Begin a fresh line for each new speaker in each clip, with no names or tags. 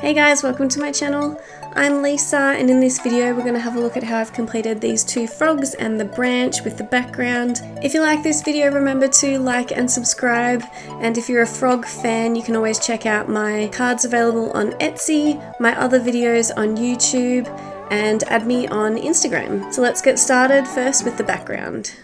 Hey guys, welcome to my channel. I'm Lisa, and in this video we're going to have a look at how I've completed these two frogs and the branch with the background. If you like this video, remember to like and subscribe, and if you're a frog fan you can always check out my cards available on Etsy, my other videos on YouTube, and add me on Instagram. So let's get started first with the background.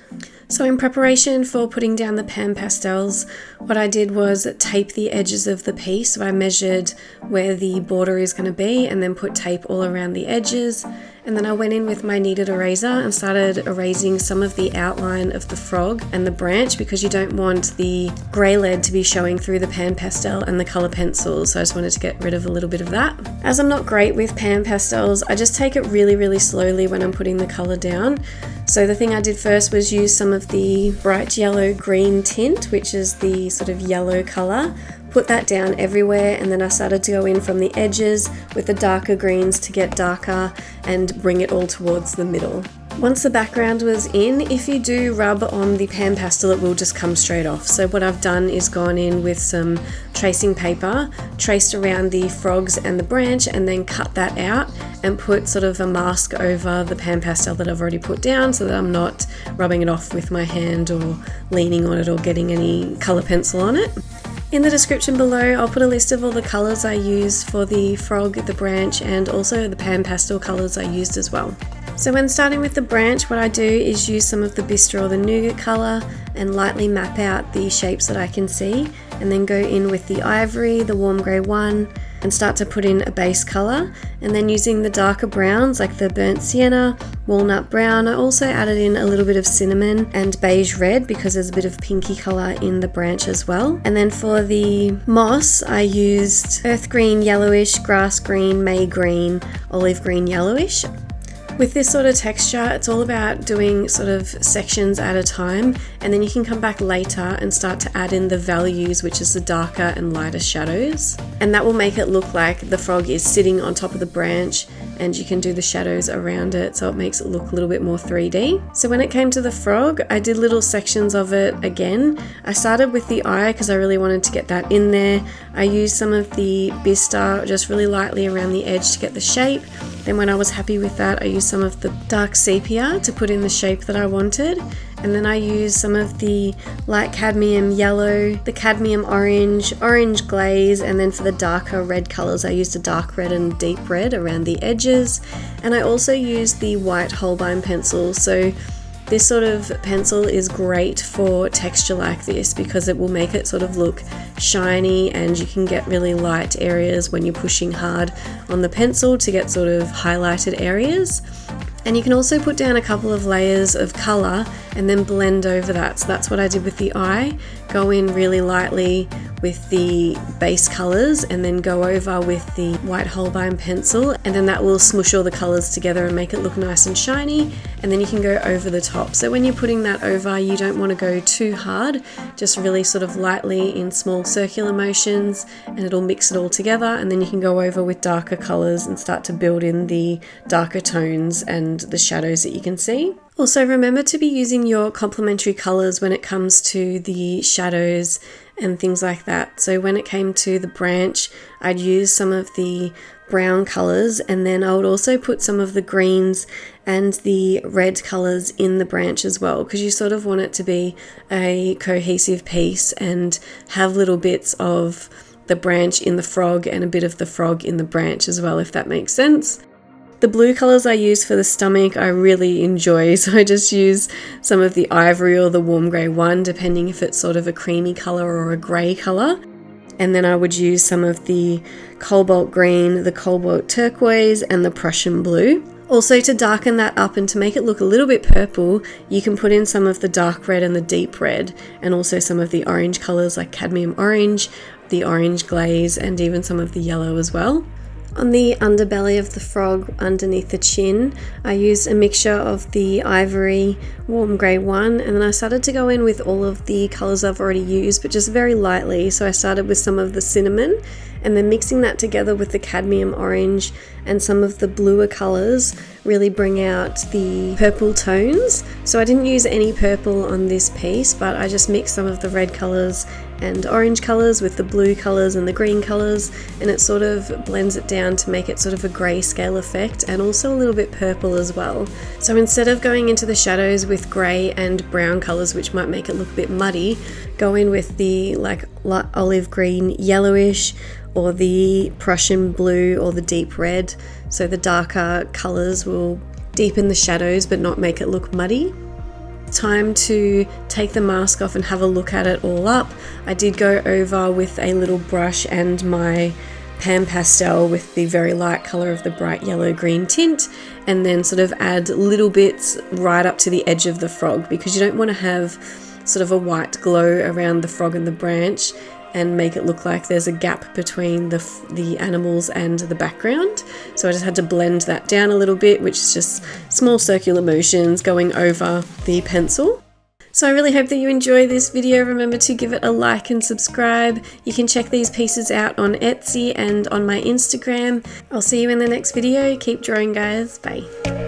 So in preparation for putting down the pan pastels, what I did was tape the edges of the piece. So I measured where the border is going to be and then put tape all around the edges. And then I went in with my kneaded eraser and started erasing some of the outline of the frog and the branch, because you don't want the grey lead to be showing through the pan pastel and the colour pencils. So I just wanted to get rid of a little bit of that. As I'm not great with pan pastels, I just take it really slowly when I'm putting the colour down. So the thing I did first was use some of the bright yellow green tint, which is the sort of yellow colour. Put that down everywhere, and then I started to go in from the edges with the darker greens to get darker and bring it all towards the middle. Once the background was in, if you do rub on the pan pastel it will just come straight off. So what I've done is gone in with some tracing paper, traced around the frogs and the branch, and then cut that out and put sort of a mask over the pan pastel that I've already put down, so that I'm not rubbing it off with my hand or leaning on it or getting any colour pencil on it. In the description below I'll put a list of all the colours I used for the frog, the branch, and also the pan pastel colours I used as well. So when starting with the branch, what I do is use some of the Bistre or the Nougat colour and lightly map out the shapes that I can see, and then go in with the Ivory, the warm grey one, and start to put in a base colour. And then using the darker browns like the burnt Siena, Walnut Brown, I also added in a little bit of cinnamon and Beige Red because there's a bit of pinky colour in the branch as well. And then for the moss I used earth green, yellowish, grass green, May green, olive green, yellowish. With this sort of texture, it's all about doing sort of sections at a time, and then you can come back later and start to add in the values, which is the darker and lighter shadows. And that will make it look like the frog is sitting on top of the branch, and you can do the shadows around it, so it makes it look a little bit more 3D. So when it came to the frog, I did little sections of it again. I started with the eye because I really wanted to get that in there. I used some of the Bistre just really lightly around the edge to get the shape. Then when I was happy with that, I used some of the dark sepia to put in the shape that I wanted. And then I used some of the light cadmium yellow, the cadmium orange, orange glaze, and then for the darker red colours I used a dark red and deep red around the edges. And I also used the white Holbein pencil. So this sort of pencil is great for texture like this because it will make it sort of look shiny, and you can get really light areas when you're pushing hard on the pencil to get sort of highlighted areas. And you can also put down a couple of layers of colour and then blend over that. So that's what I did with the eye. Go in really lightly with the base colours and then go over with the white Holbein pencil, and then that will smush all the colours together and make it look nice and shiny, and then you can go over the top. So when you're putting that over, you don't want to go too hard, just really sort of lightly in small circular motions, and it'll mix it all together, and then you can go over with darker colours and start to build in the darker tones and the shadows that you can see. Also remember to be using your complementary colours when it comes to the shadows and things like that. So when it came to the branch, I'd use some of the brown colours, and then I would also put some of the greens and the red colours in the branch as well, because you sort of want it to be a cohesive piece and have little bits of the branch in the frog and a bit of the frog in the branch as well, if that makes sense. The blue colours I use for the stomach I really enjoy, so I just use some of the Ivory or the warm grey one, depending if it's sort of a creamy colour or a grey colour. And then I would use some of the Cobalt Green, the Cobalt Turquoise, and the Prussian Blue. Also, to darken that up and to make it look a little bit purple, you can put in some of the dark red and the deep red, and also some of the orange colours like Cadmium Orange, the orange glaze, and even some of the yellow as well. On the underbelly of the frog, underneath the chin, I used a mixture of the Ivory, warm grey one, and then I started to go in with all of the colours I've already used, but just very lightly. So I started with some of the cinnamon, and then mixing that together with the cadmium orange and some of the bluer colours really bring out the purple tones. So I didn't use any purple on this piece, but I just mixed some of the red colours and orange colours with the blue colours and the green colours, and it sort of blends it down to make it sort of a grayscale effect, and also a little bit purple as well. So instead of going into the shadows with grey and brown colours, which might make it look a bit muddy, go in with the like olive green, yellowish, or the Prussian blue or the deep red. So the darker colours will deepen the shadows but not make it look muddy. Time to take the mask off and have a look at it all up. I did go over with a little brush and my pan pastel with the very light colour of the bright yellow green tint, and then sort of add little bits right up to the edge of the frog, because you don't want to have sort of a white glow around the frog and the branch and make it look like there's a gap between the animals and the background. So I just had to blend that down a little bit, which is just small circular motions going over the pencil. So I really hope that you enjoy this video. Remember to give it a like and subscribe. You can check these pieces out on Etsy and on my Instagram. I'll see you in the next video. Keep drawing, guys. Bye.